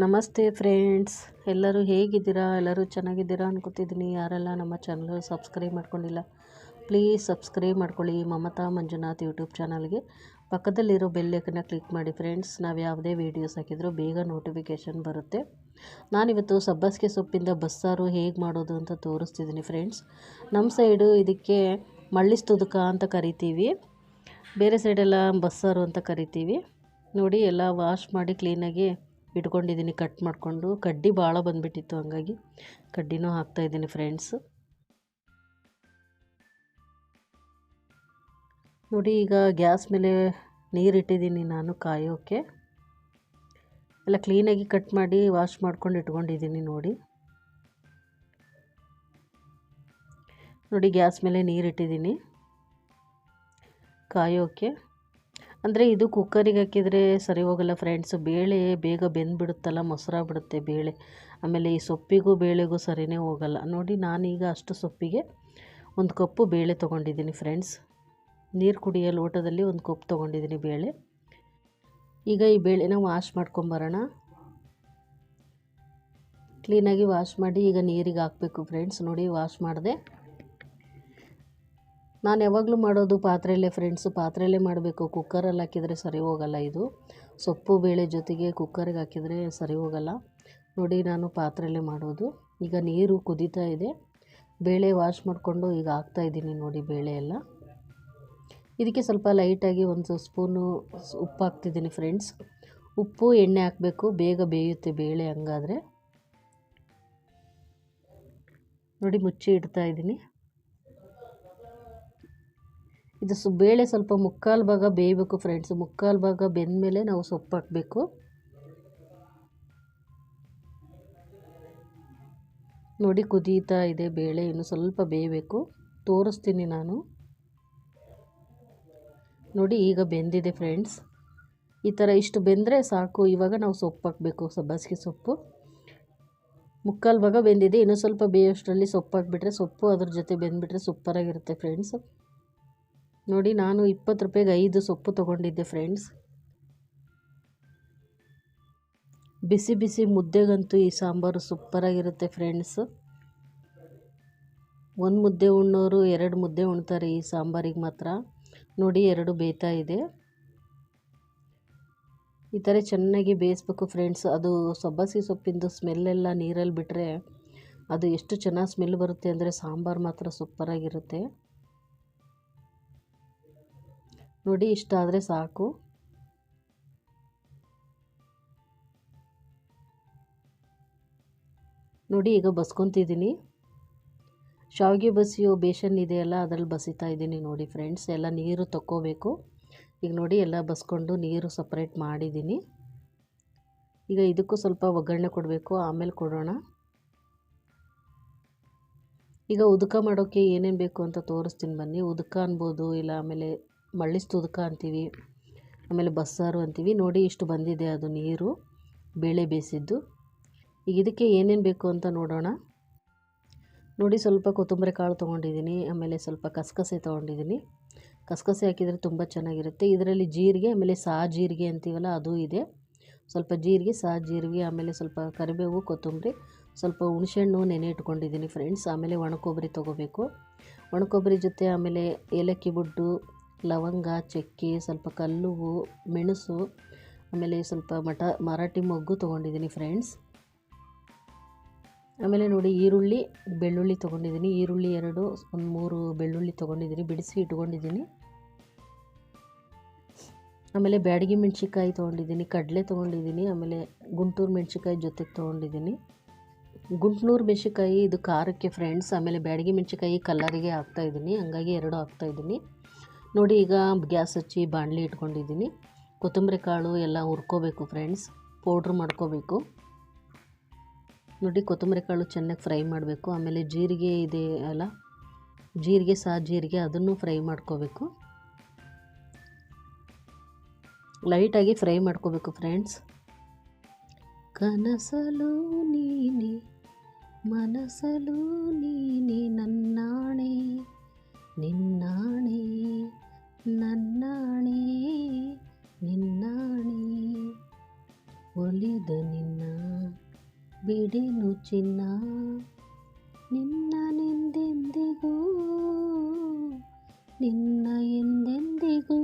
ನಮಸ್ತೆ ಫ್ರೆಂಡ್ಸ್, ಎಲ್ಲರೂ ಹೇಗಿದ್ದೀರಾ? ಎಲ್ಲರೂ ಚೆನ್ನಾಗಿದ್ದೀರಾ ಅನ್ಕೋತಿದ್ದೀನಿ. ಯಾರೆಲ್ಲ ನಮ್ಮ ಚಾನಲ್ ಸಬ್ಸ್ಕ್ರೈಬ್ ಮಾಡ್ಕೊಂಡಿಲ್ಲ ಪ್ಲೀಸ್ ಸಬ್ಸ್ಕ್ರೈಬ್ ಮಾಡ್ಕೊಳ್ಳಿ. ಮಮತಾ ಮಂಜುನಾಥ್ ಯೂಟ್ಯೂಬ್ ಚಾನಲ್ಗೆ ಪಕ್ಕದಲ್ಲಿರೋ ಬೆಲ್ಲೈಕನ್ನ ಕ್ಲಿಕ್ ಮಾಡಿ ಫ್ರೆಂಡ್ಸ್. ನಾವು ಯಾವುದೇ ವೀಡಿಯೋಸ್ ಹಾಕಿದರೂ ಬೇಗ ನೋಟಿಫಿಕೇಷನ್ ಬರುತ್ತೆ. ನಾನಿವತ್ತು ಸಬ್ಬಸಿಗೆ ಸೊಪ್ಪಿಂದ ಬಸ್ಸಾರು ಹೇಗೆ ಮಾಡೋದು ಅಂತ ತೋರಿಸ್ತಿದ್ದೀನಿ ಫ್ರೆಂಡ್ಸ್. ನಮ್ಮ ಸೈಡು ಇದಕ್ಕೆ ಮಳ್ಳಿಸ್ತುದಕ ಅಂತ ಕರಿತೀವಿ, ಬೇರೆ ಸೈಡೆಲ್ಲ ಬಸ್ಸಾರು ಅಂತ ಕರಿತೀವಿ. ನೋಡಿ, ಎಲ್ಲ ವಾಶ್ ಮಾಡಿ ಕ್ಲೀನಾಗಿ ಇಟ್ಕೊಂಡಿದ್ದೀನಿ. ಕಟ್ ಮಾಡಿಕೊಂಡು ಕಡ್ಡಿ ಭಾಳ ಬಂದುಬಿಟ್ಟಿತ್ತು, ಹಾಗಾಗಿ ಕಡ್ಡಿನೂ ಹಾಕ್ತಾಯಿದ್ದೀನಿ ಫ್ರೆಂಡ್ಸ್. ನೋಡಿ, ಈಗ ಗ್ಯಾಸ್ ಮೇಲೆ ನೀರಿಟ್ಟಿದ್ದೀನಿ ನಾನು ಕಾಯೋಕ್ಕೆ. ಎಲ್ಲ ಕ್ಲೀನಾಗಿ ಕಟ್ ಮಾಡಿ ವಾಶ್ ಮಾಡ್ಕೊಂಡು ಇಟ್ಕೊಂಡಿದ್ದೀನಿ. ನೋಡಿ ಗ್ಯಾಸ್ ಮೇಲೆ ನೀರಿಟ್ಟಿದ್ದೀನಿ ಕಾಯೋಕ್ಕೆ. ಅಂದರೆ ಇದು ಕುಕ್ಕರಿಗೆ ಹಾಕಿದರೆ ಸರಿ ಹೋಗಲ್ಲ ಫ್ರೆಂಡ್ಸ್. ಬೇಳೆ ಬೇಗ ಬೆಂದುಬಿಡುತ್ತಲ್ಲ, ಮೊಸರಾಗ್ಬಿಡುತ್ತೆ ಬೇಳೆ. ಆಮೇಲೆ ಈ ಸೊಪ್ಪಿಗೂ ಬೇಳೆಗೂ ಸರಿಯೇ ಹೋಗಲ್ಲ. ನೋಡಿ, ನಾನೀಗ ಅಷ್ಟು ಸೊಪ್ಪಿಗೆ 1 ಕಪ್ಪು ಬೇಳೆ ತೊಗೊಂಡಿದ್ದೀನಿ ಫ್ರೆಂಡ್ಸ್. ನೀರು ಕುಡಿಯೋ ಲೋಟದಲ್ಲಿ 1 ಕಪ್ ತೊಗೊಂಡಿದ್ದೀನಿ ಬೇಳೆ. ಈಗ ಈ ಬೇಳೆನ ವಾಶ್ ಮಾಡ್ಕೊಂಬರೋಣ. ಕ್ಲೀನಾಗಿ ವಾಶ್ ಮಾಡಿ ಈಗ ನೀರಿಗೆ ಹಾಕಬೇಕು ಫ್ರೆಂಡ್ಸ್. ನೋಡಿ, ವಾಶ್ ಮಾಡಿದೆ. ನಾನು ಯಾವಾಗಲೂ ಮಾಡೋದು ಪಾತ್ರೆಯಲ್ಲೇ ಫ್ರೆಂಡ್ಸು, ಪಾತ್ರೆಯಲ್ಲೇ ಮಾಡಬೇಕು. ಕುಕ್ಕರಲ್ಲಿ ಹಾಕಿದರೆ ಸರಿ ಹೋಗಲ್ಲ. ಇದು ಸೊಪ್ಪು ಬೇಳೆ ಜೊತೆಗೆ ಕುಕ್ಕರಿಗೆ ಹಾಕಿದರೆ ಸರಿ ಹೋಗಲ್ಲ. ನೋಡಿ, ನಾನು ಪಾತ್ರೆಯಲ್ಲೇ ಮಾಡೋದು. ಈಗ ನೀರು ಕುದೀತಾ ಇದೆ. ಬೇಳೆ ವಾಶ್ ಮಾಡಿಕೊಂಡು ಈಗ ಹಾಕ್ತಾಯಿದ್ದೀನಿ. ನೋಡಿ, ಬೇಳೆ ಎಲ್ಲ ಇದಕ್ಕೆ ಸ್ವಲ್ಪ ಲೈಟಾಗಿ 1 ಸ್ಪೂನು ಉಪ್ಪು ಹಾಕ್ತಿದ್ದೀನಿ ಫ್ರೆಂಡ್ಸ್. ಉಪ್ಪು ಎಣ್ಣೆ ಹಾಕಬೇಕು, ಬೇಗ ಬೇಯುತ್ತೆ ಬೇಳೆ. ಹಂಗಾದರೆ ನೋಡಿ, ಮುಚ್ಚಿ ಇಡ್ತಾಯಿದ್ದೀನಿ. ಇದು ಬೇಳೆ ಸ್ವಲ್ಪ ಮುಕ್ಕಾಲು ಭಾಗ ಬೇಯಬೇಕು ಫ್ರೆಂಡ್ಸ್. ಮುಕ್ಕಾಲು ಭಾಗ ಬೆಂದಮೇಲೆ ನಾವು ಸೊಪ್ಪು ಹಾಕಬೇಕು. ನೋಡಿ, ಕುದೀತಾ ಇದೆ ಬೇಳೆ, ಇನ್ನು ಸ್ವಲ್ಪ ಬೇಯಬೇಕು. ತೋರಿಸ್ತೀನಿ ನಾನು. ನೋಡಿ, ಈಗ ಬೆಂದಿದೆ ಫ್ರೆಂಡ್ಸ್. ಈ ಥರ ಇಷ್ಟು ಬೆಂದರೆ ಸಾಕು. ಇವಾಗ ನಾವು ಸೊಪ್ಪು ಹಾಕಬೇಕು, ಸಬ್ಬಸಿಗೆ ಸೊಪ್ಪು. ಮುಕ್ಕಾಲು ಭಾಗ ಬೆಂದಿದೆ, ಇನ್ನೂ ಸ್ವಲ್ಪ ಬೇಯೋಷ್ಟರಲ್ಲಿ ಸೊಪ್ಪು ಹಾಕಿಬಿಟ್ರೆ, ಸೊಪ್ಪು ಅದ್ರ ಜೊತೆ ಬೆಂದುಬಿಟ್ರೆ ಸೂಪರಾಗಿರುತ್ತೆ ಫ್ರೆಂಡ್ಸ್. ನೋಡಿ, ನಾನು 20 ರೂಪಾಯಿಗೆ 5 ಸೊಪ್ಪು ತೊಗೊಂಡಿದ್ದೆ ಫ್ರೆಂಡ್ಸ್. ಬಿಸಿ ಬಿಸಿ ಮುದ್ದೆಗಂತೂ ಈ ಸಾಂಬಾರು ಸೂಪರಾಗಿರುತ್ತೆ ಫ್ರೆಂಡ್ಸ್. 1 ಮುದ್ದೆ ಉಣ್ಣೋರು 2 ಮುದ್ದೆ ಉಣ್ತಾರೆ ಈ ಸಾಂಬಾರಿಗೆ ಮಾತ್ರ. ನೋಡಿ, 2 ಬೇಯ್ತಾ ಇದೆ. ಈ ಥರ ಚೆನ್ನಾಗಿ ಬೇಯಿಸ್ಬೇಕು ಫ್ರೆಂಡ್ಸ್. ಅದು ಸಬ್ಬಸಿಗೆ ಸೊಪ್ಪಿಂದು ಸ್ಮೆಲ್ಲೆಲ್ಲ ನೀರಲ್ಲಿ ಬಿಟ್ಟರೆ ಅದು ಎಷ್ಟು ಚೆನ್ನಾಗಿ ಸ್ಮೆಲ್ ಬರುತ್ತೆ ಅಂದರೆ ಸಾಂಬಾರು ಮಾತ್ರ ಸೂಪರಾಗಿರುತ್ತೆ. ನೋಡಿ, ಇಷ್ಟಾದರೆ ಸಾಕು. ನೋಡಿ, ಈಗ ಬಸ್ಕೊತಿದ್ದೀನಿ. ಶಾವಿಗೆ ಬಸಿಯೋ ಬೇಸನ್ ಇದೆಯಲ್ಲ, ಅದರಲ್ಲಿ ಬಸಿತಾ ಇದ್ದೀನಿ. ನೋಡಿ ಫ್ರೆಂಡ್ಸ್, ಎಲ್ಲ ನೀರು ತಕ್ಕೋಬೇಕು. ಈಗ ನೋಡಿ, ಎಲ್ಲ ಬಸ್ಕೊಂಡು ನೀರು ಸಪ್ರೇಟ್ ಮಾಡಿದ್ದೀನಿ. ಈಗ ಇದಕ್ಕೂ ಸ್ವಲ್ಪ ಒಗ್ಗರಣೆ ಕೊಡಬೇಕು, ಆಮೇಲೆ ಕೊಡೋಣ. ಈಗ ಉದಕ ಮಾಡೋಕ್ಕೆ ಏನೇನು ಬೇಕು ಅಂತ ತೋರಿಸ್ತೀನಿ ಬನ್ನಿ. ಉದಕ ಅನ್ಬೋದು, ಇಲ್ಲ ಆಮೇಲೆ ಮಳ್ಳಿಸ್ತುದಕ ಅಂತೀವಿ, ಆಮೇಲೆ ಬಸ್ಸಾರು ಅಂತೀವಿ. ನೋಡಿ, ಇಷ್ಟು ಬಂದಿದೆ ಅದು ನೀರು ಬೇಳೆ ಬೇಯಿಸಿದ್ದು. ಈಗ ಇದಕ್ಕೆ ಏನೇನು ಬೇಕು ಅಂತ ನೋಡೋಣ. ನೋಡಿ, ಸ್ವಲ್ಪ ಕೊತ್ತಂಬರಿ ಕಾಳು ತೊಗೊಂಡಿದ್ದೀನಿ, ಆಮೇಲೆ ಸ್ವಲ್ಪ ಕಸಕಸೆ ತೊಗೊಂಡಿದ್ದೀನಿ. ಕಸಕಸೆ ಹಾಕಿದರೆ ತುಂಬ ಚೆನ್ನಾಗಿರುತ್ತೆ. ಇದರಲ್ಲಿ ಜೀರಿಗೆ, ಆಮೇಲೆ ಜೀರಿಗೆ ಅಂತೀವಲ್ಲ ಅದು ಇದೆ. ಸ್ವಲ್ಪ ಜೀರಿಗೆ, ಜೀರಿಗೆ, ಆಮೇಲೆ ಸ್ವಲ್ಪ ಕರಿಬೇವು, ಕೊತ್ತಂಬರಿ, ಸ್ವಲ್ಪ ಹುಣಸೆಹಣ್ಣು ನೆನೆ ಇಟ್ಕೊಂಡಿದ್ದೀನಿ ಫ್ರೆಂಡ್ಸ್. ಆಮೇಲೆ ಒಣಕೊಬ್ಬರಿ ತೊಗೋಬೇಕು. ಒಣಕೊಬ್ಬರಿ ಜೊತೆ ಆಮೇಲೆ ಏಲಕ್ಕಿ ಬುಡ್ಡು, ಲವಂಗ, ಚಕ್ಕೆ, ಸ್ವಲ್ಪ ಕಲ್ಲುವು, ಮೆಣಸು, ಆಮೇಲೆ ಸ್ವಲ್ಪ ಮರಾಠಿ ಮೊಗ್ಗು ತೊಗೊಂಡಿದ್ದೀನಿ ಫ್ರೆಂಡ್ಸ್. ಆಮೇಲೆ ನೋಡಿ, ಈರುಳ್ಳಿ, ಬೆಳ್ಳುಳ್ಳಿ ತೊಗೊಂಡಿದ್ದೀನಿ. ಈರುಳ್ಳಿ 2, 3 ಬೆಳ್ಳುಳ್ಳಿ ತೊಗೊಂಡಿದ್ದೀನಿ, ಬಿಡಿಸಿ ಇಟ್ಕೊಂಡಿದ್ದೀನಿ. ಆಮೇಲೆ ಬ್ಯಾಡಗಿ ಮೆಣಸಿನ್ಕಾಯಿ ತೊಗೊಂಡಿದ್ದೀನಿ, ಕಡಲೆ ತೊಗೊಂಡಿದ್ದೀನಿ, ಆಮೇಲೆ ಗುಂಟೂರು ಮೆಣಸಿನ್ಕಾಯಿ ಜೊತೆಗೆ ತೊಗೊಂಡಿದ್ದೀನಿ. ಗುಂಟೂರು ಮೆಣಸಿನ್ಕಾಯಿ ಇದು ಖಾರಕ್ಕೆ ಫ್ರೆಂಡ್ಸ್, ಆಮೇಲೆ ಬ್ಯಾಡಗಿ ಮೆಣಸಿನ್ಕಾಯಿ ಕಲ್ಲರಿಗೆ ಹಾಕ್ತಾಯಿದ್ದೀನಿ, ಹಂಗಾಗಿ 2 ಹಾಕ್ತಾಯಿದ್ದೀನಿ. ನೋಡಿ, ಈಗ ಗ್ಯಾಸ್ ಹಚ್ಚಿ ಬಾಣಲಿ ಇಟ್ಕೊಂಡಿದ್ದೀನಿ. ಕೊತ್ತಂಬರಿ ಕಾಳು ಎಲ್ಲ ಹುರ್ಕೋಬೇಕು ಫ್ರೆಂಡ್ಸ್, ಪೌಡ್ರ್ ಮಾಡ್ಕೋಬೇಕು. ನೋಡಿ, ಕೊತ್ತಂಬರಿ ಕಾಳು ಚೆನ್ನಾಗಿ ಫ್ರೈ ಮಾಡಬೇಕು. ಆಮೇಲೆ ಜೀರಿಗೆ ಇದೆ ಅಲ್ಲ, ಜೀರಿಗೆ, ಜೀರಿಗೆ, ಅದನ್ನು ಫ್ರೈ ಮಾಡ್ಕೋಬೇಕು. ಲೈಟಾಗಿ ಫ್ರೈ ಮಾಡ್ಕೋಬೇಕು ಫ್ರೆಂಡ್ಸ್. ಕನಸಲು ನೀನೆ, ಮನಸಲು ನೀನೆ, ನನ್ನಾಣೆ ನಿನ್ನಾಣೆ, ನನ್ನಾಣೆ ನಿನ್ನಾಣೆ. ಒಲಿದ ನಿನ್ನ ಬಿಡೆನು ಚಿನ್ನ, ನಿನ್ನನೆಂದೆಂದಿಗೂ, ನಿನ್ನ ಎಂದೆಂದಿಗೂ.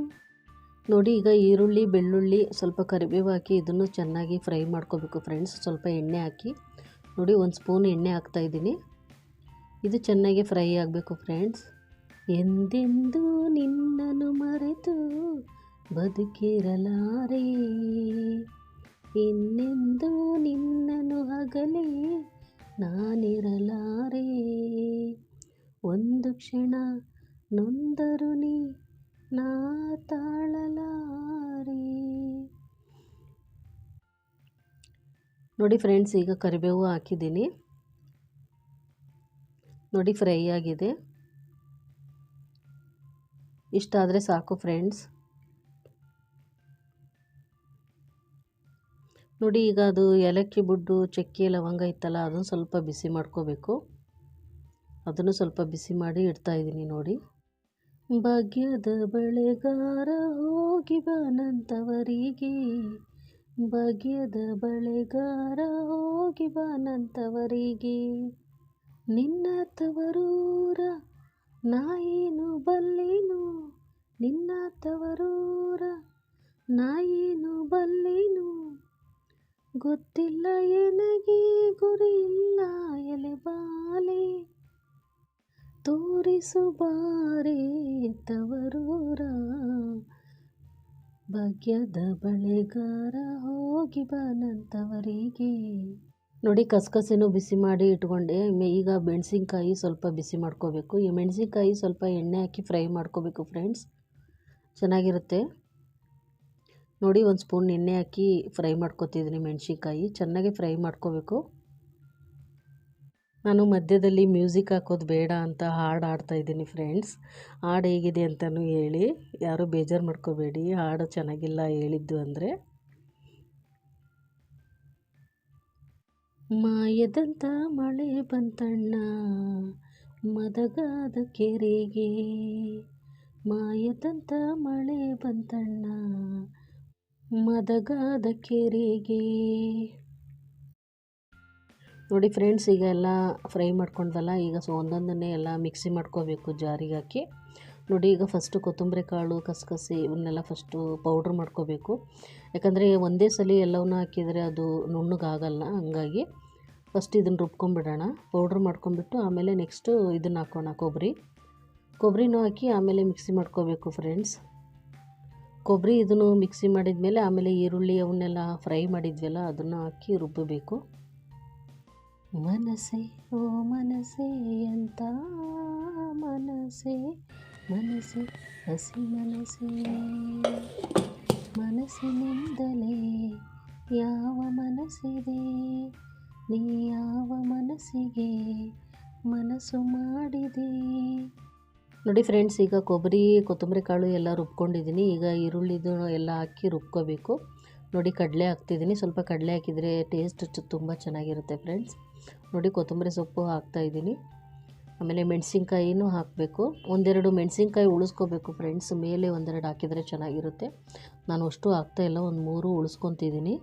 ನೋಡಿ, ಈಗ ಈರುಳ್ಳಿ ಬೆಳ್ಳುಳ್ಳಿ ಸ್ವಲ್ಪ ಕರಿಬೇವು ಹಾಕಿ ಇದನ್ನು ಚೆನ್ನಾಗಿ ಫ್ರೈ ಮಾಡ್ಕೋಬೇಕು ಫ್ರೆಂಡ್ಸ್. ಸ್ವಲ್ಪ ಎಣ್ಣೆ ಹಾಕಿ ನೋಡಿ, 1 ಸ್ಪೂನ್ ಎಣ್ಣೆ ಹಾಕ್ತಾಯಿದ್ದೀನಿ. ಇದು ಚೆನ್ನಾಗಿ ಫ್ರೈ ಆಗಬೇಕು ಫ್ರೆಂಡ್ಸ್. ಎಂದೆಂದೂ ನಿನ್ನನ್ನು ಮರೆತು ಬದುಕಿರಲಾರೆ, ಇನ್ನೆಂದೂ ನಿನ್ನನ್ನು ಅಗಲಿ ನಾನಿರಲಾರೆ, ಒಂದು ಕ್ಷಣ ನೊಂದರು ನೀ ನಾ ತಾಳಲಾರೆ. ನೋಡಿ ಫ್ರೆಂಡ್ಸ್, ಈಗ ಕರಿಬೇವು ಹಾಕಿದ್ದೀನಿ. ನೋಡಿ, ಫ್ರೈ ಆಗಿದೆ. ಇಷ್ಟಾದರೆ ಸಾಕು ಫ್ರೆಂಡ್ಸ್. ನೋಡಿ, ಈಗ ಅದು ಏಲಕ್ಕಿ ಬುಡ್ಡು ಚಕ್ಕೆ ಲವಂಗ ಇತ್ತಲ್ಲ, ಅದನ್ನು ಸ್ವಲ್ಪ ಬಿಸಿ ಮಾಡ್ಕೋಬೇಕು. ಅದನ್ನು ಸ್ವಲ್ಪ ಬಿಸಿ ಮಾಡಿ ಇಡ್ತಾಯಿದ್ದೀನಿ ನೋಡಿ. ಭಾಗ್ಯದ ಬಳೆಗಾರ ಹೋಗಿ ಬಾನಂತವರಿಗೆ, ಭಾಗ್ಯದ ಬಳೆಗಾರ ಹೋಗಿ ಬಾನಂತವರಿಗೆ, ನಿನ್ನ ತವರೂರ ನಾಯೇನು ಬಲ್ಲೆನು, ನಿನ್ನ ತವರೂರ ನಾಯೇನು ಬಲ್ಲೆನು, ಗೊತ್ತಿಲ್ಲ ಎನಗೆ ಗುರಿಯಿಲ್ಲ ಎಲೆಬಾಲೆ, ತೋರಿಸು ಬಾರೆ ತವರೂರ, ಭಾಗ್ಯದ ಬಳೆಗಾರ ಹೋಗಿ ಬಾನಂತವರಿಗೆ. ನೋಡಿ, ಕಸಕಸೆನೂ ಬಿಸಿ ಮಾಡಿ ಇಟ್ಕೊಂಡೆ. ಈಗ ಮೆಣಸಿನ್ಕಾಯಿ ಸ್ವಲ್ಪ ಬಿಸಿ ಮಾಡ್ಕೋಬೇಕು. ಈ ಮೆಣಸಿನ್ಕಾಯಿ ಸ್ವಲ್ಪ ಎಣ್ಣೆ ಹಾಕಿ ಫ್ರೈ ಮಾಡ್ಕೋಬೇಕು ಫ್ರೆಂಡ್ಸ್, ಚೆನ್ನಾಗಿರುತ್ತೆ. ನೋಡಿ, 1 ಸ್ಪೂನ್ ಎಣ್ಣೆ ಹಾಕಿ ಫ್ರೈ ಮಾಡ್ಕೊತಿದ್ದೀನಿ. ಮೆಣಸಿನ್ಕಾಯಿ ಚೆನ್ನಾಗಿ ಫ್ರೈ ಮಾಡ್ಕೋಬೇಕು. ನಾನು ಮಧ್ಯದಲ್ಲಿ ಮ್ಯೂಸಿಕ್ ಹಾಕೋದು ಬೇಡ ಅಂತ ಹಾಡು ಹಾಡ್ತಾಯಿದ್ದೀನಿ ಫ್ರೆಂಡ್ಸ್. ಹಾಡು ಹೇಗಿದೆ ಅಂತಲೂ ಹೇಳಿ, ಯಾರೂ ಬೇಜಾರು ಮಾಡ್ಕೋಬೇಡಿ ಹಾಡು ಚೆನ್ನಾಗಿಲ್ಲ ಹೇಳಿದ್ದು ಅಂದರೆ. ಮಾಯದಂಥ ಮಳೆ ಬಂತಣ್ಣ ಮದಗಾದ ಕೆರೆಗೆ, ಮಾಯದಂಥ ಮಳೆ ಬಂತಣ್ಣ ಮದಗಾದ ಕೆರೆಗೆ. ನೋಡಿ ಫ್ರೆಂಡ್ಸ್, ಈಗ ಎಲ್ಲ ಫ್ರೈ ಮಾಡ್ಕೊಂಡ್ವಲ್ಲ, ಈಗ ಒಂದೊಂದನ್ನೇ ಎಲ್ಲ ಮಿಕ್ಸಿ ಮಾಡ್ಕೋಬೇಕು ಜಾರಿಗೆ ಹಾಕಿ. ನೋಡಿ, ಈಗ ಫಸ್ಟು ಕೊತ್ತಂಬರಿ ಕಾಳು ಕಸಕಸಿ ಇವನ್ನೆಲ್ಲ ಫಸ್ಟು ಪೌಡ್ರ್ ಮಾಡ್ಕೋಬೇಕು. ಯಾಕಂದರೆ ಒಂದೇ ಸಲ ಎಲ್ಲವನ್ನೂ ಹಾಕಿದರೆ ಅದು ನುಣ್ಣಗಾಗಲ್ಲ, ಹಂಗಾಗಿ ಫಸ್ಟ್ ಇದನ್ನು ರುಬ್ಕೊಂಬಿಡೋಣ. ಪೌಡ್ರ್ ಮಾಡ್ಕೊಂಬಿಟ್ಟು ಆಮೇಲೆ ನೆಕ್ಸ್ಟು ಇದನ್ನು ಹಾಕೋಣ, ಕೊಬ್ಬರಿನೂ ಹಾಕಿ ಆಮೇಲೆ ಮಿಕ್ಸಿ ಮಾಡ್ಕೋಬೇಕು ಫ್ರೆಂಡ್ಸ್. ಕೊಬ್ಬರಿ ಇದನ್ನು ಮಿಕ್ಸಿ ಮಾಡಿದ್ಮೇಲೆ ಆಮೇಲೆ ಈರುಳ್ಳಿ ಅವನ್ನೆಲ್ಲ ಫ್ರೈ ಮಾಡಿದ್ವಲ್ಲ ಅದನ್ನು ಹಾಕಿ ರುಬ್ಬಬೇಕು. ಮನಸ್ಸೇ ಓ ಮನಸ್ಸೇ ಅಂತ ಮನಸ್ಸೇ, ಮನಸ್ಸೇ ಹಸಿ ಮನಸ್ಸೇ, ಮನಸ್ಸಿನಿಂದಲೇ ಯಾವ ಮನಸ್ಸಿದೆ, ನೀ ಯಾವ ಮನಸ್ಸಿಗೆ ಮನಸ್ಸು ಮಾಡಿದೆ. ನೋಡಿ ಫ್ರೆಂಡ್ಸ್, ಈಗ ಕೊಬ್ಬರಿ ಕೊತ್ತಂಬರಿ ಕಾಳು ಎಲ್ಲ ರುಬ್ಕೊಂಡಿದ್ದೀನಿ. ಈಗ ಈರುಳ್ಳಿದು ಎಲ್ಲ ಹಾಕಿ ರುಬ್ಕೋಬೇಕು. ನೋಡಿ, ಕಡಲೆ ಹಾಕ್ತಿದ್ದೀನಿ. ಸ್ವಲ್ಪ ಕಡಲೆ ಹಾಕಿದರೆ ಟೇಸ್ಟ್ ತುಂಬ ಚೆನ್ನಾಗಿರುತ್ತೆ ಫ್ರೆಂಡ್ಸ್. ನೋಡಿ, ಕೊತ್ತಂಬರಿ ಸೊಪ್ಪು ಹಾಕ್ತಾಯಿದ್ದೀನಿ. ಆಮೇಲೆ ಮೆಣಸಿನ್ಕಾಯಿನೂ ಹಾಕಬೇಕು. 1-2 ಮೆಣಸಿನ್ಕಾಯಿ ಉಳಿಸ್ಕೋಬೇಕು ಫ್ರೆಂಡ್ಸ್, ಮೇಲೆ 1-2 ಹಾಕಿದರೆ ಚೆನ್ನಾಗಿರುತ್ತೆ. ನಾನು ಅಷ್ಟು ಹಾಕ್ತಾಯಿಲ್ಲ, 1-3 ಉಳಿಸ್ಕೊತಿದ್ದೀನಿ.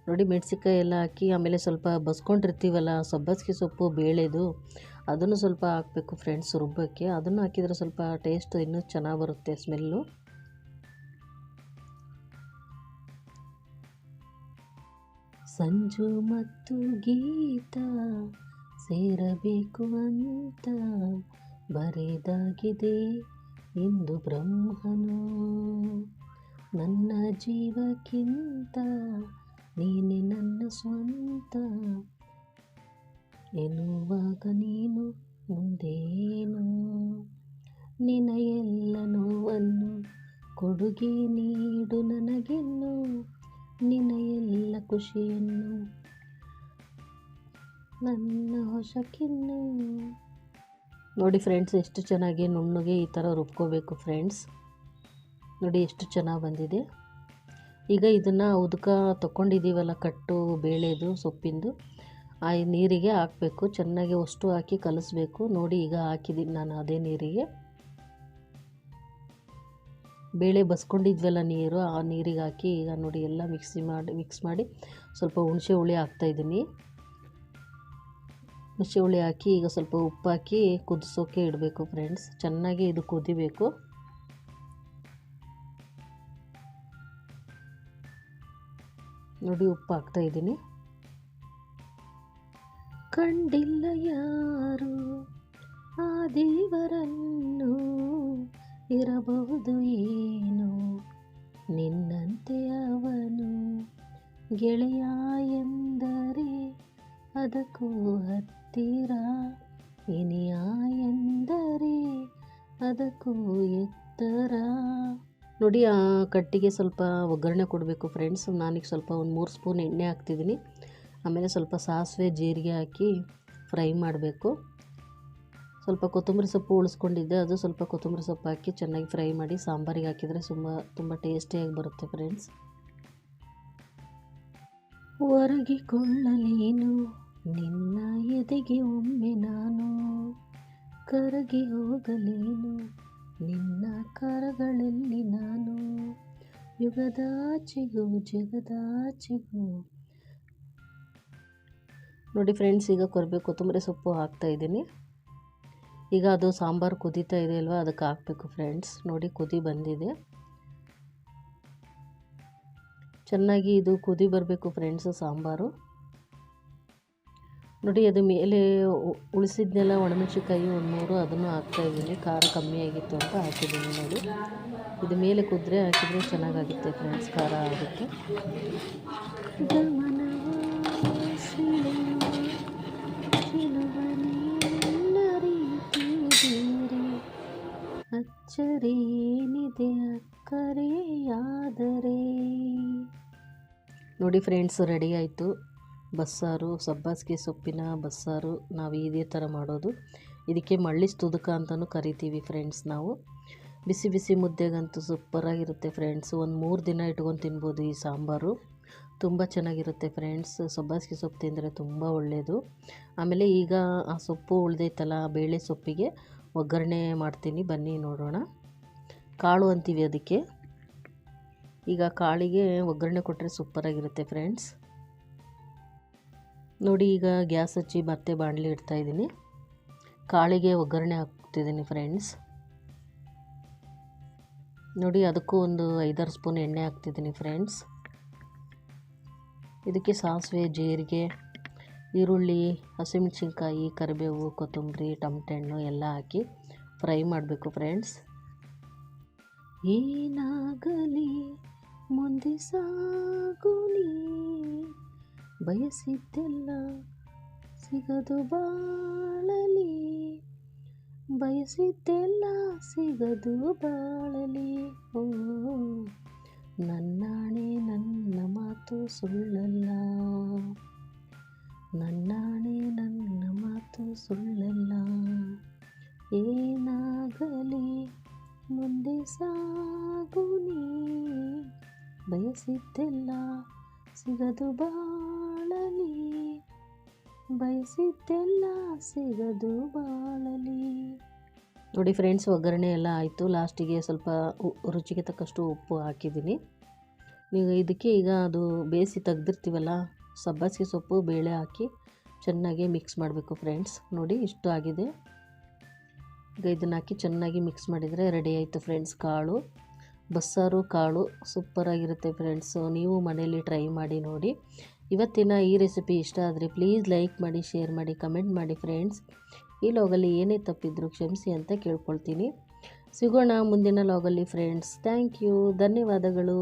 ನೋಡಿ, ಮೆಣಸಿನ್ಕಾಯಿ ಎಲ್ಲ ಹಾಕಿ ಆಮೇಲೆ ಸ್ವಲ್ಪ ಬಸ್ಕೊಂಡಿರ್ತೀವಲ್ಲ ಸಬ್ಬಸಿಗೆ ಸೊಪ್ಪು ಬೇಳೆದು, ಅದನ್ನು ಸ್ವಲ್ಪ ಹಾಕಬೇಕು ಫ್ರೆಂಡ್ಸ್ ರುಬ್ಬಕ್ಕೆ. ಅದನ್ನು ಹಾಕಿದರೆ ಸ್ವಲ್ಪ ಟೇಸ್ಟ್ ಇನ್ನೂ ಚೆನ್ನಾಗಿ ಬರುತ್ತೆ, ಸ್ಮೆಲ್ಲು. ಸಂಜು ಮತ್ತು ಗೀತ ಸೇರಬೇಕು ಅಂತ ಬರೆದಾಗಿದೆ ಇಂದು ಬ್ರಹ್ಮನು, ನನ್ನ ಜೀವಕ್ಕಿಂತ ನೀನೆ ನನ್ನ ಸ್ವಂತ ಎನ್ನುವಾಗ ನೀನು ಮುಂದೇನು, ನಿನ್ನ ಎಲ್ಲ ನೋವನ್ನು ಕೊಡುಗೆ ನೀಡು ನನಗೆನ್ನು, ನಿನ್ನ ಎಲ್ಲ ಖುಷಿಯನ್ನು ನನ್ನ ಹೊಸಕಿನ್ನು. ನೋಡಿ ಫ್ರೆಂಡ್ಸ್, ಎಷ್ಟು ಚೆನ್ನಾಗಿ ನುಣ್ಣಗೆ ಈ ಥರ ರುಬ್ಕೋಬೇಕು ಫ್ರೆಂಡ್ಸ್. ನೋಡಿ ಎಷ್ಟು ಚೆನ್ನಾಗಿ ಬಂದಿದೆ. ಈಗ ಇದನ್ನು ಉದಕ ತೊಗೊಂಡಿದ್ದೀವಲ್ಲ ಕಟ್ಟು ಬೇಳೆದು ಸೊಪ್ಪಿಂದು, ಆ ನೀರಿಗೆ ಹಾಕಬೇಕು. ಚೆನ್ನಾಗಿ ಅಷ್ಟು ಹಾಕಿ ಕಲಿಸ್ಬೇಕು. ನೋಡಿ, ಈಗ ಹಾಕಿದ್ದೀನಿ ನಾನು ಅದೇ ನೀರಿಗೆ. ಬೇಳೆ ಬಸ್ಕೊಂಡಿದ್ವಲ್ಲ ನೀರು, ಆ ನೀರಿಗೆ ಹಾಕಿ ಈಗ ನೋಡಿ ಎಲ್ಲ ಮಿಕ್ಸ್ ಮಾಡಿ ಸ್ವಲ್ಪ ಹುಣಸೆ ಹುಳಿ ಹಾಕ್ತಾಯಿದ್ದೀನಿ. ಹುಣಸೆ ಹುಳಿ ಹಾಕಿ ಈಗ ಸ್ವಲ್ಪ ಉಪ್ಪು ಹಾಕಿ ಕುದಿಸೋಕೆ ಇಡಬೇಕು ಫ್ರೆಂಡ್ಸ್. ಚೆನ್ನಾಗಿ ಇದು ಕುದಿಬೇಕು. ನೋಡಿ ಉಪ್ಪು ಹಾಕ್ತಾಯಿದ್ದೀನಿ. ಕಂಡಿಲ್ಲ ಯಾರು ಆ ದೇವರನ್ನು, ಇರಬಹುದು ಏನು ನಿನ್ನಂತೆ ಅವನು, ಗೆಳೆಯ ಎಂದರೆ ಅದಕ್ಕೂ ಹತ್ತಿರ, ಇನಿಯ ಎಂದರೆ ಅದಕ್ಕೂ ಎತ್ತರ. ನೋಡಿ ಆ ಕಟ್ಟಿಗೆ ಸ್ವಲ್ಪ ಒಗ್ಗರಣೆ ಕೊಡಬೇಕು ಫ್ರೆಂಡ್ಸ್. ನಾನೀಗ ಸ್ವಲ್ಪ ಒಂದು 3 ಸ್ಪೂನ್ ಎಣ್ಣೆ ಹಾಕ್ತಿದ್ದೀನಿ. ಆಮೇಲೆ ಸ್ವಲ್ಪ ಸಾಸಿವೆ ಜೀರಿಗೆ ಹಾಕಿ ಫ್ರೈ ಮಾಡಬೇಕು. ಸ್ವಲ್ಪ ಕೊತ್ತಂಬರಿ ಸೊಪ್ಪು ಉಳಿಸ್ಕೊಂಡಿದ್ದೆ, ಅದು ಸ್ವಲ್ಪ ಕೊತ್ತಂಬರಿ ಸೊಪ್ಪು ಹಾಕಿ ಚೆನ್ನಾಗಿ ಫ್ರೈ ಮಾಡಿ ಸಾಂಬಾರಿಗೆ ಹಾಕಿದರೆ ತುಂಬ ಟೇಸ್ಟಿಯಾಗಿ ಬರುತ್ತೆ ಫ್ರೆಂಡ್ಸ್. ಒರಗಿಕೊಳ್ಳಲೇನು ನಿನ್ನ ಎದೆಗೆ ಒಮ್ಮೆ ನಾನು, ಕರಗಿ ಹೋಗಲೇನು ನಿನ್ನ ಕರಗಳಲ್ಲಿ ನಾನು, ಯುಗದಾಚೆಗೂ ಜಗದಾಚೆಗೂ. ನೋಡಿ ಫ್ರೆಂಡ್ಸ್, ಈಗ ಕೊತ್ತಂಬರಿ ಸೊಪ್ಪು ಹಾಕ್ತಾಯಿದ್ದೀನಿ. ಈಗ ಅದು ಸಾಂಬಾರು ಕುದೀತಾ ಇದೆ ಅಲ್ವಾ, ಅದಕ್ಕೆ ಹಾಕಬೇಕು ಫ್ರೆಂಡ್ಸ್. ನೋಡಿ ಕುದಿ ಬಂದಿದೆ. ಚೆನ್ನಾಗಿ ಇದು ಕುದಿ ಬರಬೇಕು ಫ್ರೆಂಡ್ಸ್ ಸಾಂಬಾರು. ನೋಡಿ ಅದು ಮೇಲೆ ಉಳಿಸಿದ್ನೆಲ್ಲ ಒಣಮೆಣಸಿನ್ಕಾಯಿ 1 ಅದನ್ನು ಹಾಕ್ತಾಯಿದ್ದೀನಿ. ಖಾರ ಕಮ್ಮಿ ಆಗಿತ್ತು ಅಂತ ಹಾಕಿದ್ದೀನಿ. ನೋಡಿ ಇದು ಮೇಲೆ ಕುದ್ರೆ ಹಾಕಿದರೆ ಚೆನ್ನಾಗಾಗುತ್ತೆ ಫ್ರೆಂಡ್ಸ್, ಖಾರ ಆಗುತ್ತೆ. ಅಚ್ಚರೇನಿದೆ ಅಕ್ಕರೆಯಾದರೆ. ನೋಡಿ ಫ್ರೆಂಡ್ಸ್, ರೆಡಿ ಆಯಿತು ಬಸ್ಸಾರು, ಸಬ್ಬಸಿಗೆ ಸೊಪ್ಪಿನ ಬಸ್ಸಾರು. ನಾವು ಇದೇ ಥರ ಮಾಡೋದು. ಇದಕ್ಕೆ ಮಳ್ಳಿಸ್ತುದಕ ಅಂತಲೂ ಕರಿತೀವಿ ಫ್ರೆಂಡ್ಸ್ ನಾವು. ಬಿಸಿ ಬಿಸಿ ಮುದ್ದೆಗಂತೂ ಸೂಪರಾಗಿರುತ್ತೆ ಫ್ರೆಂಡ್ಸ್. ಒಂದು 3 ದಿನ ಇಟ್ಕೊಂಡು ತಿನ್ಬೋದು ಈ ಸಾಂಬಾರು. ತುಂಬ ಚೆನ್ನಾಗಿರುತ್ತೆ ಫ್ರೆಂಡ್ಸ್. ಸಬ್ಬಸಿಗೆ ಸೊಪ್ಪು ತಿಂದರೆ ತುಂಬ ಒಳ್ಳೆಯದು. ಆಮೇಲೆ ಈಗ ಆ ಸೊಪ್ಪು ಉಳಿದೈತಲ್ಲ, ಬೇಳೆ ಸೊಪ್ಪಿಗೆ ಒಗ್ಗರಣೆ ಮಾಡ್ತೀನಿ, ಬನ್ನಿ ನೋಡೋಣ. ಕಾಳು ಅಂತೀವಿ ಅದಕ್ಕೆ. ಈಗ ಕಾಳಿಗೆ ಒಗ್ಗರಣೆ ಕೊಟ್ಟರೆ ಸೂಪರಾಗಿರುತ್ತೆ ಫ್ರೆಂಡ್ಸ್. ನೋಡಿ ಈಗ ಗ್ಯಾಸ್ ಹಚ್ಚಿ ಮತ್ತೆ ಬಾಣಲಿ ಇಡ್ತಾಯಿದ್ದೀನಿ. ಕಾಳಿಗೆ ಒಗ್ಗರಣೆ ಹಾಕ್ತಿದ್ದೀನಿ ಫ್ರೆಂಡ್ಸ್. ನೋಡಿ ಅದಕ್ಕೂ ಒಂದು 5-6 ಸ್ಪೂನ್ ಎಣ್ಣೆ ಹಾಕ್ತಿದ್ದೀನಿ ಫ್ರೆಂಡ್ಸ್. ಇದಕ್ಕೆ ಸಾಸಿವೆ ಜೀರಿಗೆ ಈರುಳ್ಳಿ ಹಸಿಮೆಣಸಿನ್ಕಾಯಿ ಕರಿಬೇವು ಕೊತ್ತಂಬರಿ ಟೊಮೆಟೊ ಹಣ್ಣು ಎಲ್ಲ ಹಾಕಿ ಫ್ರೈ ಮಾಡಬೇಕು ಫ್ರೆಂಡ್ಸ್. ಏನಾಗಲಿ ಮುಂದೆ ಸಾಗುನಿ, ಬಯಸಿದ್ದೆಲ್ಲ ಸಿಗದು ಬಾಳಲಿ, ಬಯಸಿದ್ದೆಲ್ಲ ಸಿಗದು ಬಾಳಲಿ. ಓ ನನ್ನಾಣೆ ನನ್ನ ಮಾತು ಸುಳ್ಳಲ್ಲ, ನನ್ನಾಣೆ ನನ್ನ ಮಾತು ಸುಳ್ಳಲ್ಲ. ಏನಾಗಲಿ ಮುಂದೆ ಸಾಗುನಿ, ಬಯಸಿದ್ದೆಲ್ಲ ಸಿಗದು ಬಾಳಲಿ, ಬಯಸಿದ್ದೆಲ್ಲ ಸಿಗದು ಬಾಳಲಿ. ನೋಡಿ ಫ್ರೆಂಡ್ಸ್, ಒಗ್ಗರಣೆ ಎಲ್ಲ ಆಯಿತು. ಲಾಸ್ಟಿಗೆ ಸ್ವಲ್ಪ ರುಚಿಗೆ ತಕ್ಕಷ್ಟು ಉಪ್ಪು ಹಾಕಿದ್ದೀನಿ. ನೀವು ಇದಕ್ಕೆ ಈಗ ಅದು ಬೇಯಿಸಿ ತೆಗ್ದಿರ್ತೀವಲ್ಲ ಸಬ್ಬಸಿಗೆ ಸೊಪ್ಪು ಬೇಳೆ ಹಾಕಿ ಚೆನ್ನಾಗಿ ಮಿಕ್ಸ್ ಮಾಡಬೇಕು ಫ್ರೆಂಡ್ಸ್. ನೋಡಿ ಇಷ್ಟು ಆಗಿದೆ. ಈಗ ಇದನ್ನು ಹಾಕಿ ಚೆನ್ನಾಗಿ ಮಿಕ್ಸ್ ಮಾಡಿದರೆ ರೆಡಿ ಆಯಿತು ಫ್ರೆಂಡ್ಸ್ ಕಾಳು ಬಸ್ಸಾರು. ಕಾಳು ಸೂಪರಾಗಿರುತ್ತೆ ಫ್ರೆಂಡ್ಸ್. ನೀವು ಮನೇಲಿ ಟ್ರೈ ಮಾಡಿ ನೋಡಿ. ಇವತ್ತಿನ ಈ ರೆಸಿಪಿ ಇಷ್ಟ ಆದರೆ ಪ್ಲೀಸ್ ಲೈಕ್ ಮಾಡಿ, ಶೇರ್ ಮಾಡಿ, ಕಮೆಂಟ್ ಮಾಡಿ ಫ್ರೆಂಡ್ಸ್. ಈ ಲಾಗಲ್ಲಿ ಏನೇ ತಪ್ಪಿದ್ರೂ ಕ್ಷಮಿಸಿ ಅಂತ ಕೇಳ್ಕೊಳ್ತೀನಿ. ಸಿಗೋಣ ಮುಂದಿನ ಲಾಗಲ್ಲಿ ಫ್ರೆಂಡ್ಸ್. ಥ್ಯಾಂಕ್ ಯು, ಧನ್ಯವಾದಗಳು.